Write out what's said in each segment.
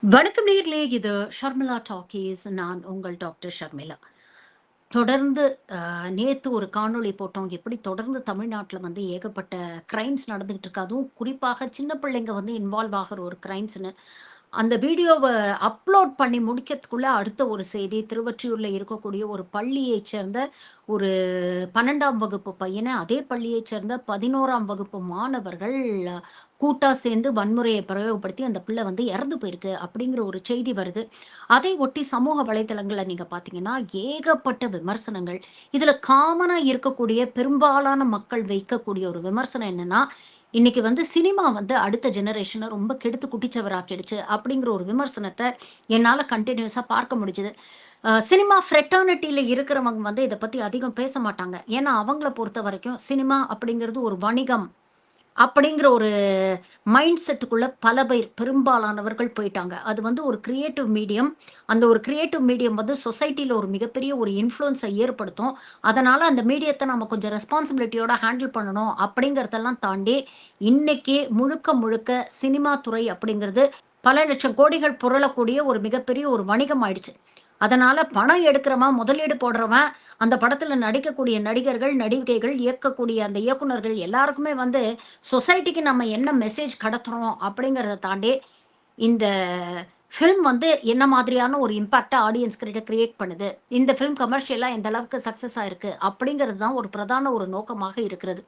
வணக்கம் நேயர்களே! இது ஷர்மிளா டாக்கீஸ். நான் உங்கள் டாக்டர் ஷர்மிளா. தொடர்ந்து நேத்து ஒரு காணொளி போட்டோம். எப்படி தொடர்ந்து தமிழ்நாட்ல வந்து ஏகப்பட்ட கிரைம்ஸ் நடந்துகிட்டு இருக்கு. அதுவும் குறிப்பாக சின்ன பிள்ளைங்க வந்து இன்வால்வ் ஆகுற ஒரு கிரைம்ஸ்ன்னு. அந்த வீடியோவ அப்லோட் பண்ணி முடிக்கிறதுக்குள்ள அடுத்த ஒரு செய்தி, திருவொற்றியூர்ல இருக்கக்கூடிய ஒரு பள்ளியைச் சேர்ந்த ஒரு 12ஆம் வகுப்பு பையன, அதே பள்ளியைச் சேர்ந்த 11ஆம் வகுப்பு மாணவர்கள் கூட்டா சேர்ந்து வன்முறைய பிரயோகப்படுத்தி அந்த பிள்ளை வந்து இறந்து போயிருக்கு அப்படிங்கிற ஒரு செய்தி வருது. அதை ஒட்டி சமூக வலைதளங்கள்ல நீங்க பார்த்தீங்கன்னா, ஏகப்பட்ட விமர்சனங்கள். இதுல காமனா இருக்கக்கூடிய பெரும்பாலான மக்கள் வைக்கக்கூடிய ஒரு விமர்சனம் என்னன்னா, இன்னைக்கு வந்து சினிமா வந்து அடுத்த ஜெனரேஷன ரொம்ப கெடுத்து குட்டிச்சவராக்கிடுச்சு அப்படிங்கிற ஒரு விமர்சனத்த என்னால கன்டினியூஸா பார்க்க முடிஞ்சது. சினிமா ஃப்ரெட்டர்னிட்டில இருக்கிறவங்க வந்து இத பத்தி அதிகம் பேச மாட்டாங்க. ஏன்னா, அவங்கள பொறுத்தவரைக்கும் சினிமா அப்படிங்கிறது ஒரு வணிகம் அப்படிங்கிற ஒரு மைண்ட் செட்டுக்குள்ள பல பேர் பெரும்பாலானவர்கள் போயிட்டாங்க. அது வந்து ஒரு கிரியேட்டிவ் மீடியம். அந்த ஒரு கிரியேட்டிவ் மீடியம் வந்து சொசைட்டில ஒரு மிகப்பெரிய ஒரு இன்ஃப்ளூயன்ஸ ஏற்படுத்தும். அதனால அந்த மீடியத்த நம்ம கொஞ்சம் ரெஸ்பான்சிபிலிட்டியோட ஹேண்டில் பண்ணணும் அப்படிங்கிறதெல்லாம் தாண்டி, இன்னைக்கு முழுக்க முழுக்க சினிமா துறை அப்படிங்கிறது பல லட்சம் கோடிகள் புரளக்கூடிய ஒரு மிகப்பெரிய ஒரு வணிகம் ஆயிடுச்சு. அதனால பணம் எடுக்கிறவன், முதலீடு போடுறவன், அந்த படத்துல நடிக்கக்கூடிய நடிகர்கள், நடிகைகள், இயக்கக்கூடிய அந்த இயக்குனர்கள் எல்லாருக்குமே வந்து சொசைட்டிக்கு நம்ம என்ன மெசேஜ் கடத்துறோம் அப்படிங்கிறத தாண்டி, இந்த ஃபில்ம் வந்து என்ன மாதிரியான ஒரு இம்பாக்ட்ட ஆடியன்ஸ் கிட்ட கிரியேட் பண்ணுது. இந்த ஃபில்ம் கமர்ஷியலா எந்த அளவுக்கு சக்சஸ் ஆயிருக்கு அப்படிங்கிறது தான் ஒரு பிரதான ஒரு நோக்கமாக இருக்கிறது.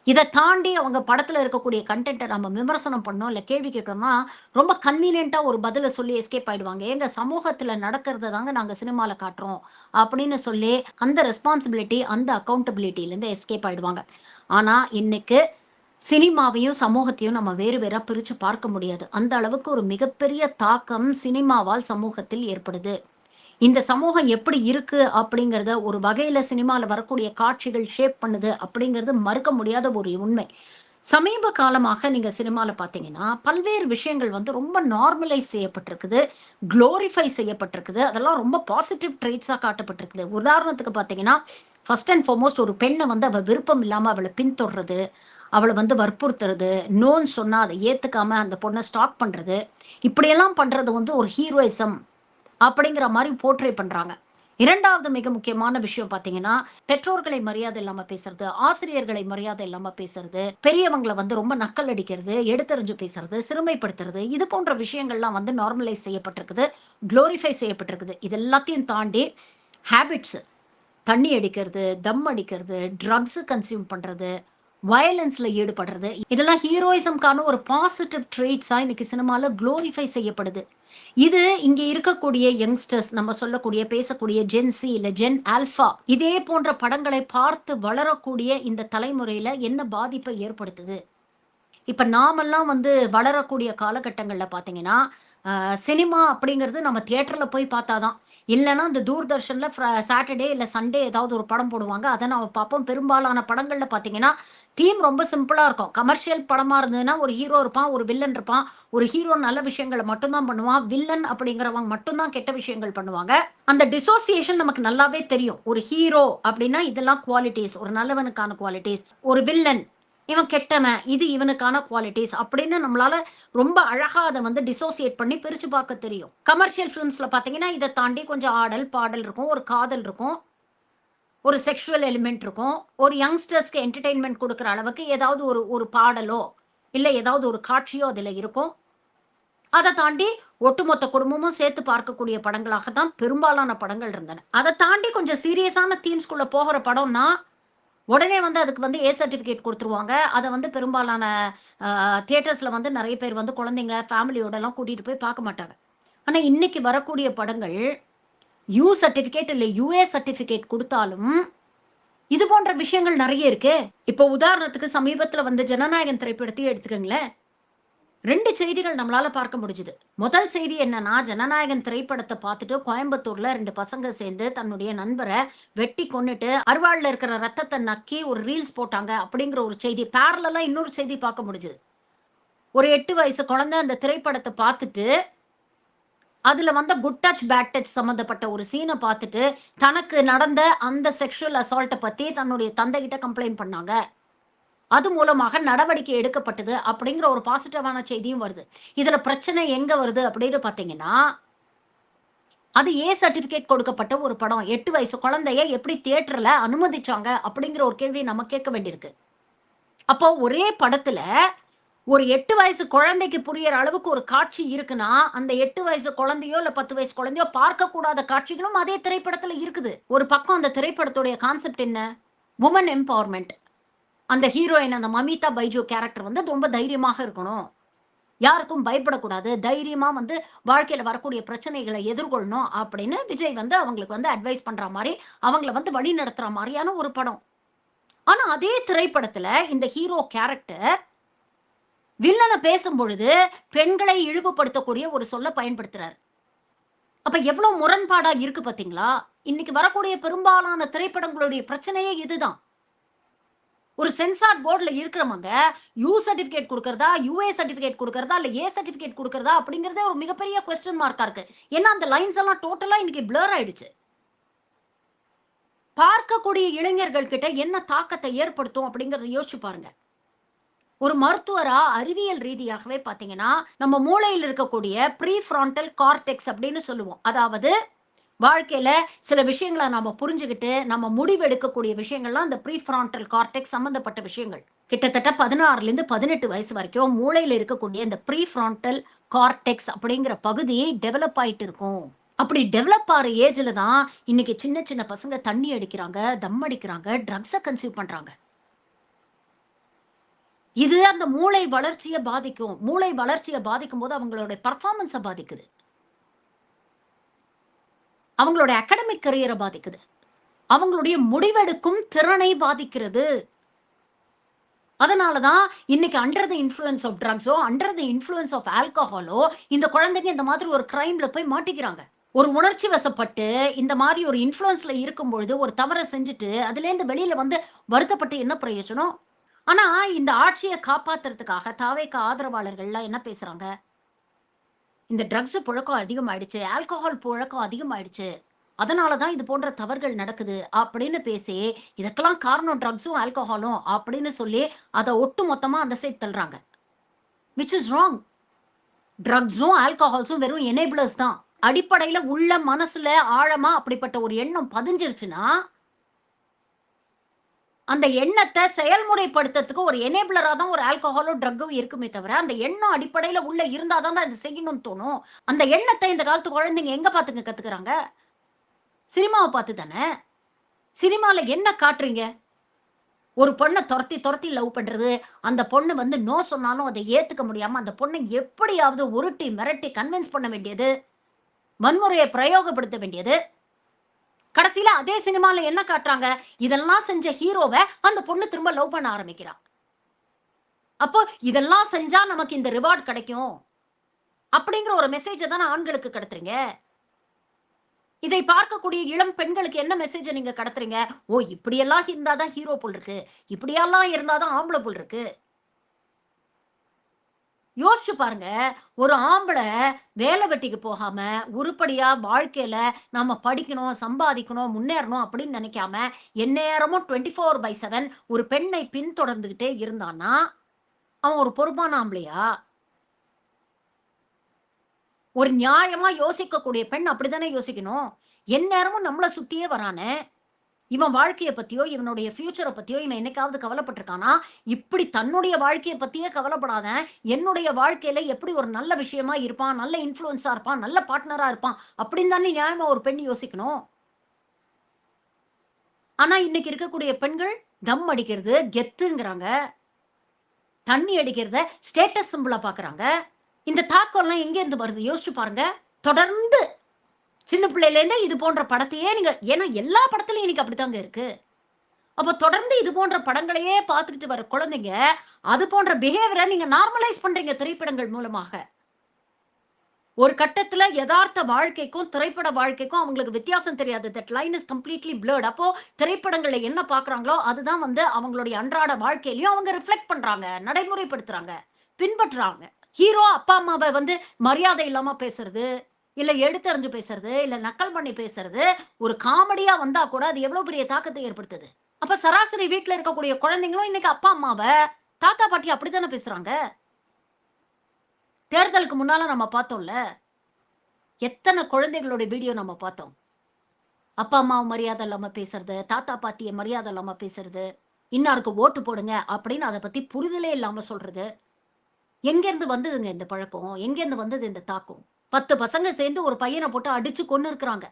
இத தாண்டி அவங்க படத்துல இருக்கக்கூடிய கன்டென்ட்ட நம்ம விமர்சனம் பண்ணோம், இல்ல கேள்வி கேட்டோம்னா, ரொம்ப கன்வீனியன்ட்டா ஒரு பதில சொல்லி எஸ்கேப் ஆயிடுவாங்க. "ஏங்க சமூகத்துல நடக்கிறத தாங்க நாங்க சினிமால காட்டுறோம்" அப்படின்னு சொல்லி அந்த ரெஸ்பான்சிபிலிட்டி, அந்த அக்கவுண்டபிலிட்டிலேருந்து எஸ்கேப் ஆயிடுவாங்க. ஆனா, இன்னைக்கு சினிமாவையும், சமூகத்தையும் நம்ம வேறு வேறா பிரிச்சு பார்க்க முடியாது. அந்த அளவுக்கு ஒரு மிகப்பெரிய தாக்கம் சினிமாவால் சமூகத்தில் ஏற்படுது. இந்த சமூகம் எப்படி இருக்கு அப்படிங்கிறத ஒரு வகையில சினிமால வரக்கூடிய காட்சிகள் ஷேப் பண்ணுது அப்படிங்கிறது மறுக்க முடியாத ஒரு உண்மை. சமீப காலமாக நீங்க சினிமால பார்த்தீங்கன்னா, பல்வேறு விஷயங்கள் வந்து ரொம்ப நார்மலைஸ் செய்யப்பட்டிருக்குது. குளோரிஃபை செய்யப்பட்டிருக்குது. அதெல்லாம் ரொம்ப பாசிட்டிவ் ட்ரெய்ட்ஸா காட்டப்பட்டிருக்குது. உதாரணத்துக்கு பார்த்தீங்கன்னா, ஃபர்ஸ்ட் அண்ட் ஃபார்மோஸ்ட் ஒரு பெண்ண வந்து அவ விருப்பம் இல்லாம அவள பின்தொடர்றது, அவள வந்து வற்புறுத்துறது, நோன்னு சொன்னா அத ஏத்துக்காம அந்த பொண்ண ஸ்டாக் பண்றது, இப்படியெல்லாம் பண்றது வந்து ஒரு ஹீரோயிசம் அப்படிங்கிற மாரி போர்ட்ரே பண்றாங்க. 2வது மிக முக்கியமான விஷயம் பார்த்தீங்கன்னா, பெற்றோர்களை மரியாதை இல்லாம பேசுறது, ஆசிரியர்களை மரியாதை இல்லாம பேசுறது, பெரியவங்கள வந்து ரொம்ப நக்கல் அடிக்கிறது, எடுத்தெறிஞ்சு பேசுறது, சிறுமைப்படுத்துறது, இது போன்ற விஷயங்கள்லாம் வந்து நார்மலைஸ் செய்யப்பட்டிருக்குது. குளோரிஃபை செய்யப்பட்டிருக்குது. இது எல்லாத்தையும் தாண்டி ஹேபிட்ஸ் தண்ணி அடிக்கிறது, தம் அடிக்கிறது, ட்ரக்ஸ் கன்சியூம் பண்றது, வயலன்ஸ்ல ஈடுபடுறது, இதெல்லாம் ஹீரோயிசம்க்கான ஒரு பாசிட்டிவ் ட்ரெய்ட்ஸா இன்னைக்கு சினிமால குளோரிஃபை செய்யப்படுது. இது இங்க இருக்கக்கூடிய யங்ஸ்டர்ஸ் நம்ம சொல்லக்கூடிய, பேசக்கூடிய ஜென் சி இல்ல ஜென் ஆல்ஃபா இதே போன்ற படங்களை பார்த்து வளரக்கூடிய இந்த தலைமுறையில என்ன பாதிப்பை ஏற்படுத்துது? இப்ப நாமெல்லாம் வந்து வளரக்கூடிய காலகட்டங்கள்ல பார்த்தீங்கன்னா, சினிமா அப்படிங்கிறது நம்ம தியேட்டர்ல போய் பார்த்தா தான். இல்லன்னா, இந்த தூர்தர்ஷன்ல சாட்டர்டே இல்ல சண்டே ஏதாவது ஒரு படம் போடுவாங்க. அத நாம பார்ப்போம். பெரும்பாலான படங்கள்ல பார்த்தீங்கன்னா, தீம் ரொம்ப சிம்பிளா இருக்கும். கமர்ஷியல் படமா இருந்ததுன்னா, ஒரு ஹீரோ இருப்பான், ஒரு வில்லன் இருப்பான். ஒரு ஹீரோ நல்ல விஷயங்கள மட்டும் தான் பண்ணுவான். வில்லன் அப்படிங்கிறவங்க மட்டும் தான் கெட்ட விஷயங்கள் பண்ணுவாங்க. அந்த டிசோசியேஷன் நமக்கு நல்லாவே தெரியும். ஒரு ஹீரோ அப்படின்னா, இதெல்லாம் குவாலிட்டீஸ். ஒரு நல்லவனுக்கான குவாலிட்டீஸ். ஒரு வில்லன் இவன் கெட்டவன். இது இவனுக்கான குவாலிட்டீஸ் அப்படின்னு நம்மளால ரொம்ப அழகா அத வந்து டிசோசியேட் பண்ணி பிரிச்சு பார்க்க தெரியும். கமர்ஷியல் ஃபிலிம்ஸ்ல பார்த்தீங்கன்னா, இத தாண்டி கொஞ்சம் ஆடல், பாடல் இருக்கும். ஒரு காதல் இருக்கும். ஒரு செக்சுவல் எலிமெண்ட் இருக்கும். ஒரு யங்ஸ்டர்ஸ்க்கு என்டர்டெயின்மென்ட் குடுக்குற அளவுக்கு ஏதாவது ஒரு ஒரு பாடலோ, இல்ல ஏதாவது ஒரு காட்சியோ அதுல இருக்கும். அத தாண்டி ஒட்டுமொத்த குடும்பமும் சேர்த்து பார்க்கக்கூடிய படங்களாக தான் பெரும்பாலான படங்கள் இருந்தன. அத தாண்டி கொஞ்சம் சீரியஸான தீம்ஸ்குள்ள போகுற படம்னா உடனே வந்து அதுக்கு வந்து ஏ சர்டிஃபிகேட் குடுத்துருவாங்க. அத வந்து பெரும்பாலான தியேட்டர்ஸ்ல வந்து நெறைய பேர் வந்து குழந்தைங்கள ஃபேமிலியோடலாம் கூட்டிட்டு போய் பார்க்க மாட்டாங்க. ஆனா, இன்னைக்கு வரக்கூடிய படங்கள் யூ சர்டிஃபிகேட் இல்ல யுஏ சர்டிஃபிகேட் குடுத்தாலும், இது போன்ற விஷயங்கள் நெறைய இருக்கே. இப்போ உதாரணத்துக்கு சமீபத்தில வந்த ஜனநாயகன் திரைப்படத்தையே எடுத்துக்கங்களேன். 2 செய்திகள் நம்மளால பார்க்க முடிஞ்சது. முதல் செய்தி என்னன்னா, ஜனநாயகன் திரைப்படத்த பார்த்துட்டு கோயம்புத்தூர்ல 2 பசங்க சேர்ந்து தன்னுடைய நண்பர வெட்டி கொன்னுட்டு, அரிவாள்ல இருக்கிற ரத்தத்த நக்கி ஒரு ரீல்ஸ் போட்டாங்க அப்படிங்கிற ஒரு செய்தி. பேரலலா இன்னொரு செய்தி பார்க்க முடிஞ்சது. ஒரு 8 வயசு குழந்தை அந்த திரைப்படத்த பார்த்துட்டு, அதுல வந்த குட் டச், பேட் டச் சம்மந்தப்பட்ட ஒரு சீன பார்த்துட்டு, தனக்கு நடந்த அந்த செக்சுவல் அசால்ட்ட பத்தி தன்னுடைய தந்தைகிட்ட கம்ப்ளைண்ட் பண்ணாங்க. அது மூலமாக நடவடிக்கை எடுக்கப்பட்டது அப்படிங்கிற ஒரு பாசிட்டிவான செய்தியும் வருது. இதுல பிரச்சனை எங்க வருது அப்படின்னு பார்த்தீங்கன்னா, அது ஏ சர்டிபிகேட் கொடுக்கப்பட்ட ஒரு படம். 8 வயசு குழந்தைய எப்படி தியேட்டர்ல அனுமதிச்சாங்க அப்படிங்கிற ஒரு கேள்வி நம்ம கேட்க வேண்டியிருக்கு. அப்போ ஒரே படத்துல ஒரு 8 வயசு குழந்தைக்கு புரியற அளவுக்கு ஒரு காட்சி இருக்குன்னா, அந்த 8 வயசு குழந்தையோ, இல்ல 10 வயசு குழந்தையோ பார்க்கக்கூடாத காட்சிகளும் அதே திரைப்படத்துல இருக்குது. ஒரு பக்கம் அந்த திரைப்படத்துடைய கான்செப்ட் என்ன? Women empowerment. அந்த ஹீரோயின் அந்த மமிதா பைஜு கேரக்டர் வந்து ரொம்ப தைரியமாக இருக்கணும். யாருக்கும் பயப்படக்கூடாது. தைரியமா வந்து வாழ்க்கையில வரக்கூடிய பிரச்சனைகளை எதிர்கொள்ளணும் அப்படின்னு விஜய் வந்து அவங்களுக்கு வந்து அட்வைஸ் பண்ற மாரி, அவங்கள வந்து வழி நடத்துற மாரியான ஒரு படம். ஆனா அதே திரைப்படத்துல இந்த ஹீரோ கேரக்டர் வில்லன பேசும்பொழுது பெண்களை இழிவுபடுத்தக்கூடிய ஒரு சொல்ல பயன்படுத்துறாரு. அப்ப எவ்வளவு முரண்பாடா இருக்கு பார்த்தீங்களா? இன்னைக்கு வரக்கூடிய பெரும்பாலான திரைப்படங்களுடைய பிரச்சனையே இதுதான். ஒரு சென்சார் போர்டுல இருக்கிறவங்க யூ சர்டிபிகேட் குடுக்கறதா, யுஏ சர்டிபிகேட் குடுக்கறதா, இல்ல ஏ சர்டிபிகேட் குடுக்கறதா அப்படிங்கிறதே ஒரு மிகப்பெரிய கொஸ்டின் மார்க்கா இருக்கு. ஏன்னா அந்த லைன்ஸ் எல்லாம் டோட்டலா இன்னைக்கு பிளர் ஆயிடுச்சு. பார்க்கக்கூடிய இளைஞர்கள் கிட்ட என்ன தாக்கத்தை ஏற்படுத்தும் அப்படிங்கறத யோசிச்சு பாருங்க. ஒரு மருத்துவரா அறிவியல் ரீதியாகவே பார்த்தீங்கன்னா, நம்ம மூளையில் இருக்கக்கூடிய ப்ரீஃப்ரான்டல் கார்டெக்ஸ் அப்படின்னு சொல்லுவோம். அதாவது வாழ்க்கையில சில விஷயங்கள நாம புரிஞ்சுகிட்டு, நம்ம முடிவு எடுக்கக்கூடிய விஷயங்கள்லாம் அந்த ப்ரீஃப்ரான்டல் கார்டெக்ஸ் சம்பந்தப்பட்ட விஷயங்கள். கிட்டத்தட்ட 16லிருந்து 18 வயசு வரைக்கும் மூளையில இருக்கக்கூடிய இந்த ப்ரீஃப்ரான்டல் கார்டெக்ஸ் அப்படிங்கிற பகுதி டெவலப் ஆயிட்டு இருக்கும். அப்படி டெவலப் ஆற ஏஜ்ல தான் இன்னைக்கு சின்ன சின்ன பசங்க தண்ணி அடிக்கிறாங்க, தம் அடிக்கிறாங்க, ட்ரக்ஸ கன்சியூம் பண்றாங்க. இது அந்த மூளை வளர்ச்சிய பாதிக்கும். மூளை வளர்ச்சிய பாதிக்கும்போது அவங்களுடைய பெர்ஃபார்மன்ஸ பாதிக்குது. அவங்களோட அகாடமிக் கரியர பாதிக்குது. அவங்களுடைய முடிவெடுக்கும் திறனை பாதிக்கிறது. அதனால தான் இன்னைக்கு அண்டர் தி இன்ஃப்ளூயன்ஸ் ஆஃப் ட்ரக்ஸோ, அண்டர் தி இன்ஃப்ளூயன்ஸ் ஆஃப் ஆல்கஹாலோ இந்த குழந்தைங்க இந்த மாதிரி ஒரு கிரைம்ல போய் மாட்டிக்கிறாங்க. ஒரு உணர்ச்சி வசப்பட்டு இந்த மாரி ஒரு இன்ஃப்ளூயன்ஸ்ல இருக்கும்பொழுது ஒரு தவற செஞ்சுட்டு, அதுலேருந்து வெளியில வந்து வருத்தப்பட்டு என்ன பிரயோஜனம்? ஆனா, இந்த ஆட்சிய காப்பாத்துறதுக்காக தாவேகா ஆதரவாளர்கள்லாம் என்ன பேசுறாங்க? இந்த ட்ரக்ஸ் புழக்கம் அதிகமாயிடுச்சு. ஆல்கஹால் புழக்கம் அதிகமாயிடுச்சு. அதனால தான் இது போன்ற தவறுகள் நடக்குது அப்படின்னு பேசி, இதுக்கெல்லாம் காரணம் ட்ரக்ஸும், ஆல்கஹாலும் அப்படின்னு சொல்லி, அத ஒட்டு மொத்தமா அந்த சைட் தள்ளுறாங்க. Which is wrong. ட்ரக்ஸும், ஆல்கஹால்ஸும் வெறும் எனேபிளர்ஸ் தான். அடிப்படையில உள்ள மனசுல ஆழமா அப்படிப்பட்ட ஒரு எண்ணம் பதிஞ்சிருச்சுன்னா, அந்த எண்ணத்த செயல்முறைப்படுத்துறதுக்கு ஒரு எனேபிளரா தான் ஒரு ஆல்கஹாலோ, ட்ரக்கோ இருக்குமே தவிர, அந்த எண்ணம் அடிப்படையில உள்ள இருந்தா தான் இத செய்யணும்னு தோணும். அந்த எண்ணத்த இந்த காலத்து குழந்தைங்க எங்க பாத்துங்க கத்துக்கிறாங்க? சினிமாவ பாத்து தானே. சினிமால என்ன காட்டுறீங்க? ஒரு பொண்ண தொரத்தி தொரத்தி லவ் பண்றது, அந்த பொண்ணு வந்து நோ சொன்னாலும் அத ஏத்துக்க முடியாம, அந்த பொண்ண எப்படியாவது உருட்டி, மிரட்டி கன்வின்ஸ் பண்ண வேண்டியது, வன்முறைய பிரயோகப்படுத்த வேண்டியது. கடைசியில அதே சினிமால என்ன காட்டுறாங்க? இதெல்லாம் செஞ்ச ஹீரோவ அந்த பொண்ணு திரும்ப லவ் பண்ண ஆரம்பிக்கிறா. அப்போ இதெல்லாம் செஞ்சா நமக்கு இந்த ரிவார்ட் கிடைக்கும். அப்படிங்கிற ஒரு மெசேஜ தான ஆண்களுக்கு கடத்துறீங்க. இதை பார்க்கக்கூடிய இளம் பெண்களுக்கு என்ன மெசேஜ நீங்க கடத்துறீங்க? ஓ! இப்படியெல்லாம் இருந்தா தான் ஹீரோ போல இருக்கு. இப்படியெல்லாம் இருந்தா தான் ஆம்பள போல இருக்கு. யோசிச்சு பாருங்க. ஒரு ஆம்பள வேல வெட்டிக்கு போகாம, உருப்படியா வாழ்க்கையில நாம படிக்கணும், சம்பாதிக்கணும், முன்னேறணும் அப்படின்னு நினைக்காம, எந்நேரமும் 24/7 ஒரு பெண்ணை பின்தொடர்ந்துகிட்டே இருந்தான்னா, அவன் ஒரு பொறுப்பான ஆம்பளையா? ஒரு நியாயமா யோசிக்கக்கூடிய பெண் அப்படித்தானே யோசிக்கணும். எந்நேரமும் நம்மள சுத்தியே வரானே! இவன் வாழ்க்கைய பத்தியோ, இவனுடைய ஃபியூச்சர பத்தியோ இவன் என்னைக்காவது கவலைப்பட்டுருக்கானா? இப்படி தன்னுடைய வாழ்க்கைய பத்தியே கவலைப்படாத, என்னுடைய வாழ்க்கையில எப்படி ஒரு நல்ல விஷயமா இருப்பான், நல்ல இன்ஃப்ளூயன்ஸா இருப்பான், நல்ல பார்ட்னரா இருப்பான், அப்படின்னு தானே நியாயமா ஒரு பெண் யோசிக்கணும். ஆனா இன்னைக்கு இருக்கக்கூடிய பெண்கள் தம் அடிக்கிறது கெத்துங்கிறாங்க. தண்ணி அடிக்கிறத ஸ்டேட்டஸ் சிம்பலா பார்க்குறாங்க. இந்த தாக்கம்லாம் எங்கேருந்து வருது யோசிச்சு பாருங்க. தொடர்ந்து சின்ன பிள்ளையிலேருந்தே இது போன்ற படத்தையே நீங்க ஏன்னா எல்லா படத்துலயும் இன்னைக்கு அப்படித்தாங்க இருக்கு. அப்ப தொடர்ந்து இது போன்ற படங்களையே பார்த்துக்கிட்டு வர குழந்தைங்க, அது போன்ற பிஹேவியர நீங்க நார்மலைஸ் பண்றீங்க திரைப்படங்கள் மூலமாக. ஒரு கட்டத்துல எதார்த்த வாழ்க்கைக்கும், திரைப்பட வாழ்க்கைக்கும் அவங்களுக்கு வித்தியாசம் தெரியாது. That line is completely blurred. அப்போ திரைப்படங்கள்ல என்ன பார்க்குறாங்களோ, அதுதான் வந்து அவங்களுடைய அன்றாட வாழ்க்கையிலயும் அவங்க ரிஃப்ளெக்ட் பண்றாங்க, நடைமுறைப்படுத்துறாங்க, பின்பற்றுறாங்க. ஹீரோ அப்பா, அம்மாவ வந்து மரியாதை இல்லாம பேசுறது, இல்ல எடுத்தெறிஞ்சு பேசுறது, இல்ல நக்கல் பண்ணி பேசுறது, ஒரு காமெடியா வந்தா கூட அது எவ்வளவு பெரிய தாக்கத்தை ஏற்படுத்துது. அப்ப சராசரி வீட்ல இருக்கக்கூடிய குழந்தைங்களும் இன்னைக்கு அப்பா அம்மாவ, தாத்தா பாட்டி அப்படித்தானே பேசுறாங்க. தேர்தலுக்கு முன்னால நம்ம பார்த்தோம்ல. எத்தன குழந்தைகளுடைய வீடியோ நம்ம பார்த்தோம். அப்பா அம்மாவ மரியாதை இல்லாம பேசுறது, தாத்தா பாட்டிய மரியாதை இல்லாம பேசுறது, இன்னாருக்கு ஓட்டு போடுங்க அப்படின்னு அத பத்தி புரிதலே இல்லாம சொல்றது. எங்கேருந்து வந்ததுங்க இந்த பழக்கம்? எங்கேருந்து வந்தது இந்த தாக்கம்? 10 பசங்க சேர்ந்து ஒரு பையன போட்டு அடிச்சு கொன்னு இருக்கிறாங்க.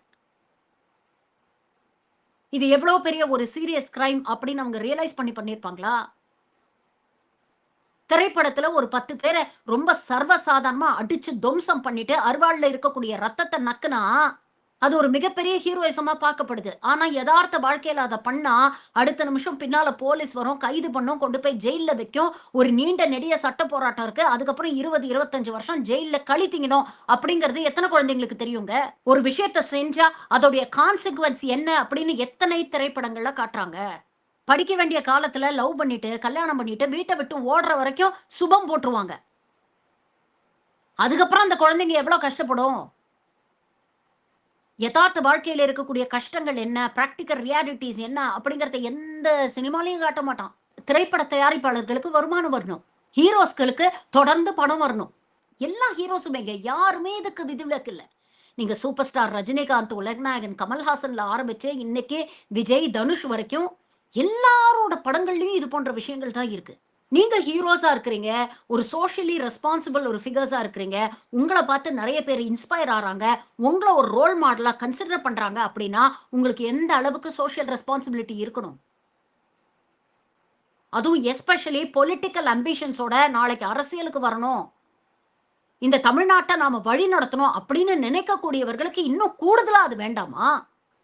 இது எவ்வளோ பெரிய ஒரு சீரியஸ் கிரைம் அப்படின்னு அவங்க ரியலைஸ் பண்ணியிருப்பாங்களா? திரைப்படத்துல ஒரு 10 பேர ரொம்ப சர்வசாதாரணமா அடிச்சு துவம்சம் பண்ணிட்டு, அருவாள்ல இருக்கக்கூடிய ரத்தத்த நக்குனா, அது ஒரு மிகப்பெரிய ஹீரோயிசமா பார்க்கப்படுது. ஆனா எதார்த்த வாழ்க்கையில அத பண்ணா, அடுத்த நிமிஷம் பின்னால போலீஸ் வரும், கைது பண்ணும், கொண்டு போய் ஜெயில்ல வைக்கும். ஒரு நீண்ட நெடிய சட்ட போராட்டம் இருக்கு. அதுக்கப்புறம் 20, 25 வருஷம் ஜெயில்ல கழி திங்கணும் அப்படிங்கிறது எத்தன குழந்தைங்களுக்கு தெரியுங்க? ஒரு விஷயத்த செஞ்சா அதோடைய கான்சிக்வென்ஸ் என்ன அப்படின்னு எத்தனை திரைப்படங்கள்ல காட்டுறாங்க. படிக்க வேண்டிய காலத்துல லவ் பண்ணிட்டு, கல்யாணம் பண்ணிட்டு, வீட்ட விட்டு ஓடுற வரைக்கும் சுபம் போட்டுருவாங்க. அதுக்கப்புறம் அந்த குழந்தைங்க எவ்வளோ கஷ்டப்படும்? எதார்த்த வாழ்க்கையில இருக்கக்கூடிய கஷ்டங்கள் என்ன? பிராக்டிகல் ரியாலிட்டீஸ் என்ன? அப்படிங்கிறத எந்த சினிமாலயும் காட்ட மாட்டான். திரைப்பட தயாரிப்பாளர்களுக்கு வருமானம் வரணும். ஹீரோஸ்களுக்கு தொடர்ந்து பணம் வரணும். எல்லா ஹீரோஸுமேங்க யாருமே இதுக்கு விதிவிலக்கு இல்ல. நீங்க சூப்பர் ஸ்டார் ரஜினிகாந்த், உலகநாயகன் கமல்ஹாசன்ல ஆரம்பிச்சு, இன்னைக்கு விஜய், தனுஷ் வரைக்கும் எல்லாரோட படங்கள்லயும் இது போன்ற விஷயங்கள் தான் இருக்கு. நீங்க ஹீரோஸா இருக்கிறீங்க. ஒரு சோஷியலி ரெஸ்பான்சிபிள் ஒரு ஃபிகர்ஸா இருக்கிறீங்க. உங்கள பார்த்து நெறைய பேர் இன்ஸ்பயர் ஆறாங்க. உங்கள ஒரு ரோல் மாடலா கன்சிடர் பண்றாங்க அப்படின்னா, உங்களுக்கு எந்த அளவுக்கு சோஷியல் ரெஸ்பான்சிபிலிட்டி இருக்கணும்? அதுவும் எஸ்பெஷலி பொலிட்டிக்கல் அம்பிஷன்ஸோட நாளைக்கு அரசியலுக்கு வரணும். இந்த தமிழ்நாட்ட நாம வழி நடத்தணும் அப்படின்னு நினைக்கக்கூடியவர்களுக்கு இன்னும் கூடுதலா அது வேண்டாமா?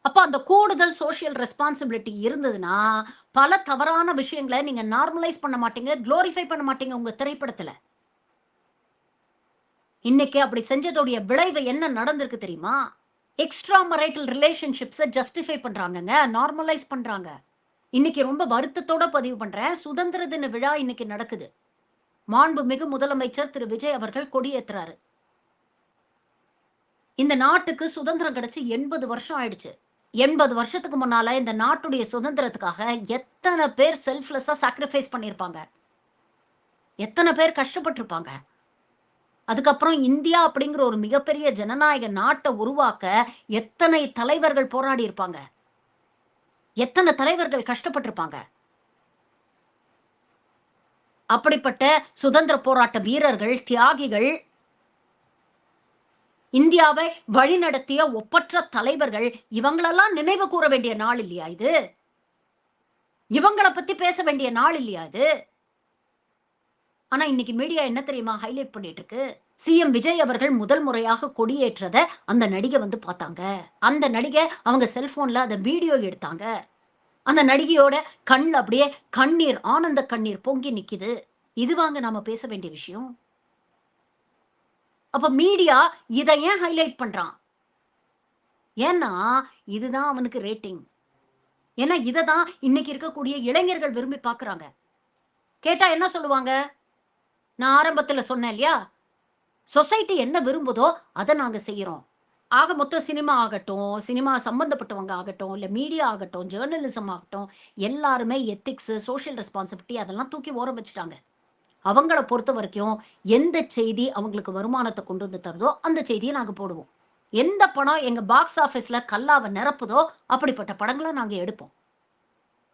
அப்ப அந்த கூடுதல் சோஷியல் ரெஸ்பான்சிபிலிட்டி இருந்ததுன்னா, பல தவறான விஷயங்கள நீங்க நார்மலைஸ் பண்ண மாட்டீங்க, குளோரிஃபை பண்ண மாட்டீங்க உங்க திரைப்படத்துல. இன்னைக்கு அப்படி செஞ்சதோடைய விளைவு என்ன நடந்திருக்கு தெரியுமா? எக்ஸ்ட்ரா மேரிட்டல் ரிலேஷன்ஷிப்ஸ ஜஸ்டிஃபை பண்றாங்கங்க. நார்மலைஸ் பண்றாங்க. இன்னைக்கு ரொம்ப வருத்தத்தோட பதிவு பண்றேன். சுதந்திர தின விழா இன்னைக்கு நடக்குது. மாண்புமிகு முதலமைச்சர் திரு விஜய் அவர்கள் கொடியேத்துறாரு. இந்த நாட்டுக்கு சுதந்திரம் கிடைச்சு 80 வருஷம் ஆயிடுச்சு. 80 வருஷத்துக்கு முன்னால இந்த நாட்டுடைய சுதந்திரத்துக்காக எத்தன பேர் செல்ஃப்லெஸ்ஸா சாக்ரிஃபைஸ் பண்ணியிருப்பாங்க. எத்தன பேர் கஷ்டப்பட்டுருப்பாங்க. அதுக்கப்புறம் இந்தியா அப்படிங்கிற ஒரு மிகப்பெரிய ஜனநாயக நாட்ட உருவாக்க எத்தனை தலைவர்கள் போராடி இருப்பாங்க. எத்தன தலைவர்கள் கஷ்டப்பட்டுருப்பாங்க. அப்படிப்பட்ட சுதந்திர போராட்ட வீரர்கள், தியாகிகள், இந்தியாவை வழிநடத்திய ஒப்பற்ற தலைவர்கள், இவங்களெல்லாம் நினைவு கூற வேண்டிய நாள் இல்லையா இது? இவங்கள பத்தி பேச வேண்டிய நாள் இல்லையா இது? ஆனா இன்னைக்கு மீடியா என்ன தெரியுமா ஹைலைட் பண்ணிட்டு இருக்கு? சிஎம் விஜய் அவர்கள் முதல் முறையாக கொடியேற்றத அந்த நடிகை வந்து பார்த்தாங்க. அந்த நடிகை அவங்க செல்போன்ல அத வீடியோ எடுத்தாங்க. அந்த நடிகையோட கண்ல அப்படியே கண்ணீர், ஆனந்த கண்ணீர் பொங்கி நிக்குது. இதுவாங்க நாம பேச வேண்டிய விஷயம். அப்ப மீடியா இத ஏன் ஹைலைட் பண்றான்? ஏன்னா, இதுதான் அவனுக்கு ரேட்டிங். ஏன்னா, இத தான் இன்னைக்கு இருக்கக்கூடிய இளைஞர்கள் விரும்பி பார்க்குறாங்க. கேட்டா என்ன சொல்லுவாங்க? நான் ஆரம்பத்துல சொன்னேன் இல்லையா? சொசைட்டி என்ன விரும்புதோ, அத நாங்க செய்றோம். ஆக மொத்தம் சினிமா ஆகட்டும், சினிமா சம்பந்தப்பட்டவங்க ஆகட்டும், இல்ல மீடியா ஆகட்டும், ஜர்னலிசம் ஆகட்டும், எல்லாருமே எத்திக்ஸ், சோஷியல் ரெஸ்பான்சிபிலிட்டி அதெல்லாம் தூக்கி ஓரம் வச்சுட்டாங்க. அவங்கள பொறுத்தவரைக்கும் எந்த செய்தி அவங்களுக்கு வருமானத்த கொண்டு வந்து தருதோ, அந்த செய்திய நாங்க போடுவோம். எந்த படம் எங்க பாக்ஸ் ஆஃபிஸ்ல கல்லாவ நிரப்புதோ, அப்படிப்பட்ட படங்கள நாங்க எடுப்போம்.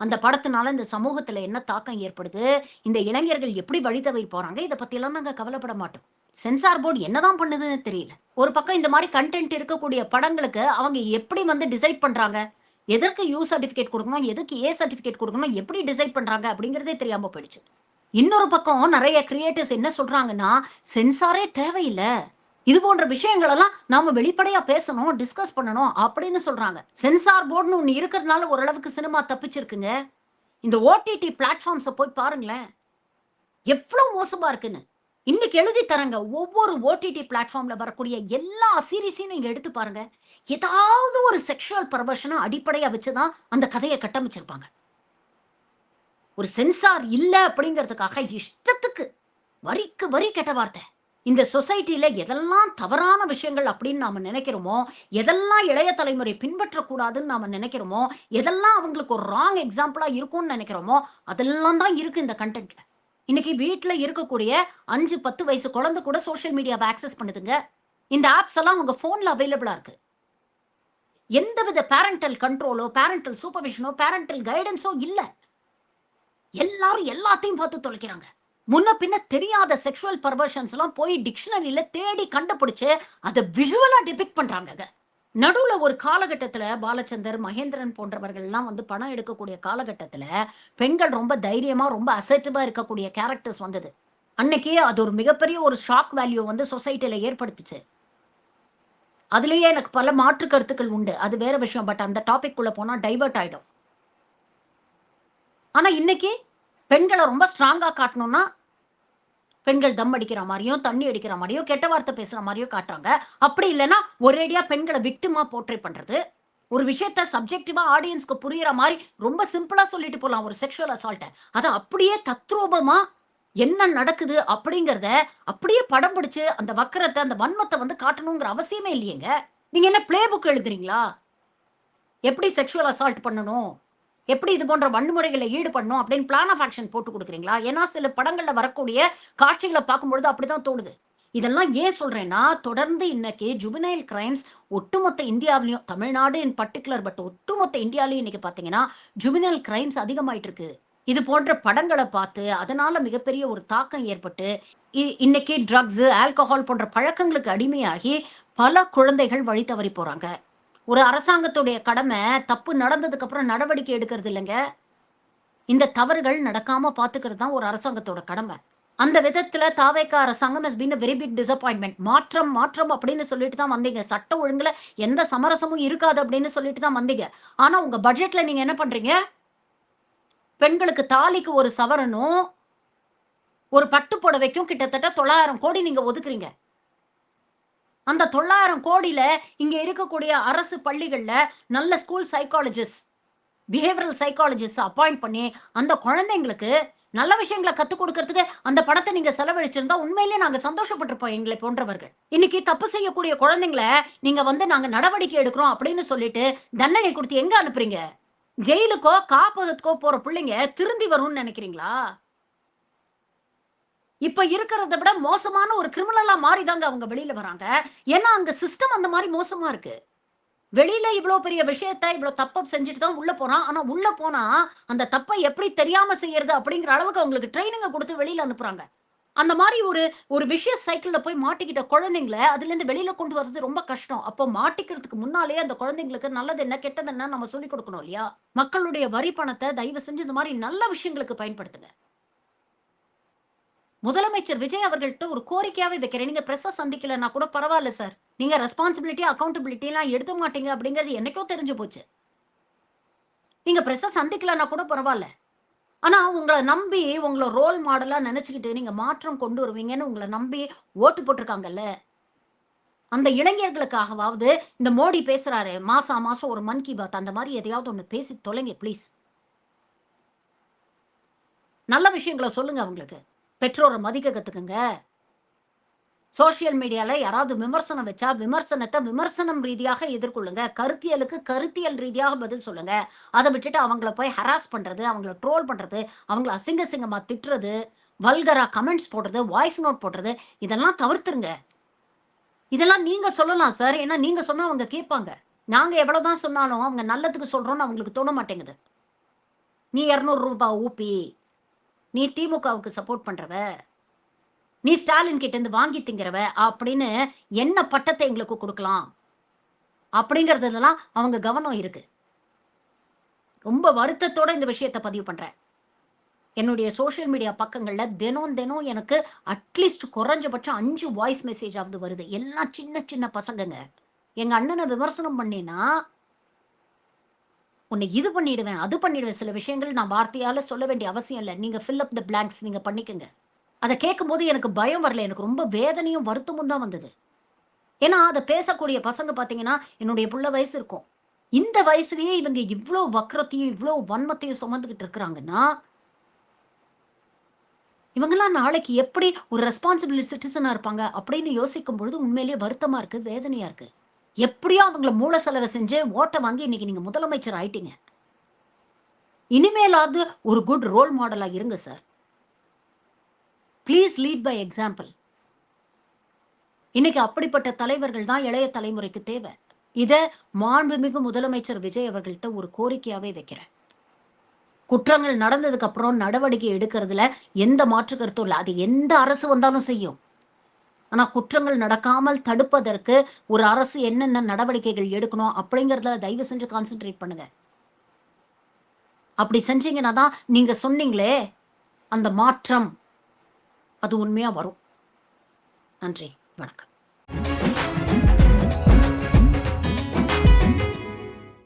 அந்த படத்தினால இந்த சமூகத்துல என்ன தாக்கம் ஏற்படுது? இந்த இளைஞர்கள் எப்படி வழி தவறி போறாங்க? இத பத்தியெல்லாம் நாங்க கவலைப்பட மாட்டோம். சென்சார் போர்ட் என்னதான் பண்ணுதுன்னு தெரியல. ஒரு பக்கம் இந்த மாரி கன்டென்ட் இருக்கக்கூடிய படங்களுக்கு அவங்க எப்படி வந்து டிசைட் பண்றாங்க? எதற்கு யூ சர்டிபிகேட் குடுக்கணும்? எதுக்கு ஏ சர்டிபிகேட் குடுக்கணும்? எப்படி டிசைட் பண்றாங்க? அப்படிங்கிறதே தெரியாம போயிடுச்சு. இன்னொரு பக்கம் நெறைய கிரியேட்டர்ஸ் என்ன சொல்றாங்கன்னா, சென்சாரே தேவையில்ல. இது போன்ற விஷயங்கள் எல்லாம் நாம வெளிப்படையா பேசணும், டிஸ்கஸ் பண்ணணும் அப்படின்னு சொல்றாங்க. சென்சார் போர்ட்ன்னு ஒண்ணு இருக்கிறதுனால ஓரளவுக்கு சினிமா தப்பிச்சிருக்குங்க. இந்த ஓடிடி பிளாட்ஃபார்ம்ஸ போய் பாருங்களேன். எவ்ளோ மோசமா இருக்குன்னு. இன்னைக்கு எழுதி தரேங்க. ஒவ்வொரு ஓடிடி பிளாட்ஃபார்ம்ல வரக்கூடிய எல்லா சீரிஸையும் நீங்க எடுத்து பாருங்க. ஏதாவது ஒரு செக்சுவல் பெர்வர்ஷன அடிப்படையா வச்சு தான் அந்த கதைய கட்டமைச்சிருப்பாங்க. ஒரு சென்சார் இல்ல அப்படிங்கிறதுக்காக இஷ்டத்துக்கு வரிக்கு வரி கெட்ட வார்த்தை. இந்த சொசைட்டில எதெல்லாம் தவறான விஷயங்கள் அப்படின்னு நாம நினைக்கிறோமோ, எதெல்லாம் இளைய தலைமுறை பின்பற்றக்கூடாதுன்னு நாம நினைக்கிறோமோ, எதெல்லாம் அவங்களுக்கு ஒரு ராங் எக்ஸாம்பிளா இருக்கும்னு நினைக்கிறோமோ, அதெல்லாம் தான் இருக்கு இந்த கன்டென்ட்ல. இன்னைக்கு வீட்ல இருக்கக்கூடிய 5, 10 வயசு குழந்தை கூட சோசியல் மீடியாவ ஆக்சஸ் பண்ணுதுங்க. இந்த ஆப்ஸ் எல்லாம் உங்க ஃபோன்ல அவைலபிளா இருக்கு. எந்தவித பேரண்டல் கண்ட்ரோலோ, பேரண்டல் சூப்பர்விஷனோ, பேரண்டல் கைடன்ஸோ இல்ல. எல்லாரும் எல்லாத்தையும் பார்த்து தொலைக்கிறாங்க. முன்ன பின்ன தெரியாத செக்ஷுவல் பர்வர்ஷன்ஸ்லாம் போய் டிக்ஷனரியில தேடி கண்டுபிடிச்சு அத விஷுவலா டிபிக்ட் பண்றாங்கங்க. நடுவுல ஒரு காலகட்டத்துல பாலச்சந்தர், மகேந்திரன் போன்றவர்கள்லாம் வந்து படம் எடுக்கக்கூடிய காலகட்டத்துல, பெண்கள் ரொம்ப தைரியமா, ரொம்ப அசர்ட்டிவா இருக்கக்கூடிய கேரக்டர்ஸ் வந்தது. அன்னைக்கு அது ஒரு மிகப்பெரிய ஒரு ஷாக் வேல்யூ வந்து சொசைட்டில ஏற்படுத்துச்சு. அதிலேயே எனக்கு பல மாற்று கருத்துக்கள் உண்டு. அது வேற விஷயம். பட் அந்த டாபிக் குள்ள போனா டைவர்ட் ஆயிடும். ஆனா இன்னைக்கு பெண்கள ரொம்ப ஸ்ட்ராங்கா காட்டணும்னா, பெண்கள் தம் அடிக்கிற மாரியும், தண்ணி அடிக்கிற மாரியும், கெட்ட வார்த்தை பேசுற மாரியும் காட்டுறாங்க. அப்படி இல்லன்னா, ஒரேடியா பெண்கள விக்டிமா போர்ட்ரை பண்றது. ஒரு விஷயத்த சப்ஜெக்டிவா ஆடியன்ஸ்க்கு புரியிற மாரி ரொம்ப சிம்பிளா சொல்லிட்டு போலாம் ஒரு செக்சுவல் அசால்ட்ட. அத அப்படியே தத்ரூபமா என்ன நடக்குது அப்படிங்கிறத அப்படியே படம் பிடிச்சு அந்த வக்கரத்த, அந்த வன்மத்த வந்து காட்டணுங்கிற அவசியமே இல்லையேங்க. நீங்க என்ன பிளே புக் எழுதுறீங்களா? எப்படி செக்சுவல் அசால்ட் பண்ணணும்? எப்படி இது போன்ற வன்முறைகள்ல ஈடுபடணும் அப்படின்னு பிளான் ஆஃப் ஆக்ஷன் போட்டு குடுக்குறீங்களா? ஏன்னா சில படங்கள்ல வரக்கூடிய காட்சிகள பார்க்கும்பொழுது அப்படிதான் தோணுது. இதெல்லாம் ஏன் சொல்றேன்னா, தொடர்ந்து இன்னைக்கு ஜுவனைல் கிரைம்ஸ் ஒட்டுமொத்த இந்தியாவிலயும், தமிழ்நாடு இன் பர்ட்டிகுலர் பட் ஒட்டுமொத்த இந்தியாலயும் இன்னைக்கு பார்த்தீங்கன்னா, ஜுவனைல் கிரைம்ஸ் அதிகமாயிட்டு இருக்கு. இது போன்ற படங்கள பார்த்து, அதனால மிகப்பெரிய ஒரு தாக்கம் ஏற்பட்டு, இன்னைக்கு ட்ரக்ஸ், ஆல்கஹால் போன்ற பழக்கங்களுக்கு அடிமையாகி பல குழந்தைகள் வழி தவறி போறாங்க. ஒரு அரசாங்கத்துடைய கடமை, தப்பு நடந்ததுக்கு அப்புறம் நடவடிக்கை எடுக்கிறது இல்லங்க. இந்த தவறுகள் நடக்காம பார்த்துக்கிறது தான் ஒரு அரசாங்கத்தோட கடமை. அந்த விதத்தில தாவேகா அரசாங்கம் has been a very big disappointment. மாற்றம், மாற்றம் அப்படின்னு சொல்லிட்டு தான் வந்தீங்க. சட்ட ஒழுங்குல எந்த சமரசமும் இருக்காது அப்படின்னு சொல்லிட்டு தான் வந்தீங்க. ஆனா உங்க பட்ஜெட்ல நீங்க என்ன பண்றீங்க? பெண்களுக்கு தாலிக்கு ஒரு சவரனும், ஒரு பட்டு புடவைக்கும் கிட்டத்தட்ட 900 கோடி நீங்க ஒதுக்குறீங்க. அந்த 900 கோடியில இங்க இருக்கக்கூடிய அரசு பள்ளிகள்ல நல்ல school psychologist, behavioural psychologist appoint பண்ணி, அந்த குழந்தைங்களுக்கு நல்ல விஷயங்கள கத்துக் குடுக்கறதுக்கு அந்த பணத்த நீங்க செலவழிச்சிருந்தா உண்மையிலேயே நாங்க சந்தோஷப்பட்டுருப்போம் எங்களை போன்றவர்கள். இன்னைக்கு தப்பு செய்யக்கூடிய குழந்தைங்கள நீங்க வந்து நாங்க நடவடிக்கை எடுக்கிறோம் அப்படின்னு சொல்லிட்டு தண்டனை குடுத்து எங்க அனுப்புறீங்க? ஜெயிலுக்கோ, காப்பகத்துக்கோ போற பிள்ளைங்க திருந்தி வரும்னு நெனைக்கிறீங்களா? இப்ப இருக்கிறத விட மோசமான ஒரு கிரிமினலா மாறி தாங்க அவங்க வெளியில வராங்க. ஏன்னா அங்க சிஸ்டம் அந்த மாரி மோசமா இருக்கு. வெளியில இவ்ளோ பெரிய விஷயத்த, இவ்ளோ தப்ப செஞ்சுட்டு தான் உள்ள போறான். ஆனா உள்ள போனா, அந்த தப்ப எப்படி தெரியாம செய்யறது அப்படிங்கிற அளவுக்கு அவங்களுக்கு ட்ரெய்னிங்க குடுத்து வெளியில அனுப்புறாங்க. அந்த மாரி ஒரு ஒரு விஷியஸ் சைக்கிள்ல போய் மாட்டிக்கிட்ட குழந்தைங்கள, அதுலேருந்து வெளியில கொண்டு வரது ரொம்ப கஷ்டம். அப்போ மாட்டிக்கிறதுக்கு முன்னாலேயே அந்த குழந்தைங்களுக்கு நல்லது என்ன, கெட்டது என்னன்னு நம்ம சொல்லிக் குடுக்கணும் இல்லையா? மக்களுடைய வரி பணத்த தயவு செஞ்சு இந்த மாரி நல்ல விஷயங்களுக்கு பயன்படுத்துங்க. முதலமைச்சர் விஜய் அவர்கள்ட்ட ஒரு கோரிக்கையாவே வைக்கிறேன். நீங்க பிரஸ்ஸ சந்திக்கலன்னா கூட பரவால்ல சார். நீங்க ரெஸ்பான்சிபிலிட்டி, அக்கவுண்டபிலிட்டிலாம் எடுக்க மாட்டீங்க அப்படிங்கிறது என்னைக்கோ தெரிஞ்சு போச்சு. நீங்க பிரஸ்ஸ சந்திக்கலன்னா கூட பரவால்ல. ஆனா உங்கள நம்பி, உங்கள ரோல் மாடலா நெனச்சுக்கிட்டு நீங்க மாற்றம் கொண்டு வருவீங்கன்னு உங்கள நம்பி ஓட்டு போட்டுருக்காங்கல்ல. அந்த இளைஞர்களுக்காகவாவது இந்த மோடி பேசுறாரு, மாசா மாசம் ஒரு மன் கி பாத் அந்த மாரி எதையாவது ஒண்ணு பேசி தொலைங்க ப்ளீஸ். நல்ல விஷயங்கள சொல்லுங்க அவங்களுக்கு. பெற்றோர மதிக்க கத்துக்கங்க. சோசியல் மீடியால யாராவது விமர்சனம் வச்சா, விமர்சனத்த விமர்சனம் ரீதியாக எதிர்கொள்ளுங்க. கருத்தியலுக்கு கருத்தியல் ரீதியாக பதில் சொல்லுங்க. அத விட்டுட்டு அவங்கள போய் ஹராஸ் பண்றது, அவங்கள ட்ரோல் பண்றது, அவங்கள அசிங்க அசிங்கமா திட்டுறது, வல்கரா கமெண்ட்ஸ் போடுறது, வாய்ஸ் நோட் போடுறது, இதெல்லாம் தவிர்த்துருங்க. இதெல்லாம் நீங்க சொல்லலாம் சார். ஏன்னா நீங்க சொன்னா அவங்க கேட்பாங்க. நாங்க எவ்வளவுதான் சொன்னாலும் அவங்க நல்லதுக்கு சொல்றோம்னு அவங்களுக்கு தோண மாட்டேங்குது. நீ ரூ. 200 ஊப்பி, நீ திமுகவுக்கு சப்போர்ட் பண்றவ, நீ ஸ்டாலின் கிட்ட இருந்து வாங்கி திங்கிறவ அப்படின்னு என்ன பட்டத்த எங்களுக்கு குடுக்கலாம்? அப்படிங்கிறதுலலாம் அவங்க கவனம் இருக்கு. ரொம்ப வருத்தத்தோட இந்த விஷயத்த பதிவு பண்றேன். என்னுடைய சோசியல் மீடியா பக்கங்கள்ல தினம் தினம் எனக்கு அட்லீஸ்ட் குறைஞ்சபட்சம் 5 வாய்ஸ் மெசேஜாவது வருது. எல்லாம் சின்ன சின்ன பசங்கங்க. எங்க அண்ணன விமர்சனம் பண்ணேன்னா, உன்னை இது பண்ணிடுவேன், அது பண்ணிடுவேன். சில விஷயங்கள் நான் வார்த்தையால சொல்ல வேண்டிய அவசியம் இல்ல. நீங்க ஃபில் அப் த பிளாங்க்ஸ் நீங்க பண்ணிக்கங்க. அத கேட்கும்போது எனக்கு பயம் வரல. எனக்கு ரொம்ப வேதனையும், வருத்தமும் தான் வந்தது. ஏன்னா, அத பேசக்கூடிய பசங்க பார்த்தீங்கன்னா, என்னுடைய புள்ள வயசு இருக்கும். இந்த வயசுலயே இவங்க இவ்ளோ வக்ரத்தையும், இவ்ளோ வன்மத்தையும் சுமந்துகிட்டு இருக்கிறாங்கன்னா, இவங்கலாம் நாளைக்கு எப்படி ஒரு ரெஸ்பான்சிபிள் சிட்டிசனா இருப்பாங்க அப்படின்னு யோசிக்கும் பொழுது உண்மையிலேயே வருத்தமா இருக்கு, வேதனையா இருக்கு. எப்படியோ அவங்கள மூல செலவு செஞ்சு ஓட்ட வாங்கி இன்னைக்கு நீங்க முதலமைச்சர் ஆயிட்டீங்க. இனிமேலாவது ஒரு குட் ரோல் மாடலா இருங்க sir. Please lead by example. இன்னைக்கு அப்படிப்பட்ட தலைவர்கள் தான் இளைய தலைமுறைக்கு தேவை. இத மாண்புமிகு முதலமைச்சர் விஜய் அவர்கள்ட்ட ஒரு கோரிக்கையாவே வைக்கிறேன். குற்றங்கள் நடந்ததுக்கு அப்புறம் நடவடிக்கை எடுக்கிறதுல எந்த மாற்று கருத்தும் இல்ல. அது எந்த அரசு வந்தாலும் செய்யும். ஆனா குற்றங்கள் நடக்காமல் தடுப்பதற்கு ஒரு அரசு என்னென்ன நடவடிக்கைகள் எடுக்கணும் அப்படிங்கிறதுல தயவு செஞ்சு கான்சன்ட்ரேட் பண்ணுங்க. அப்படி செஞ்சீங்கன்னா தான் நீங்க சொன்னீங்களே அந்த மாற்றம் அது உண்மையா வரும். நன்றி. வணக்கம்.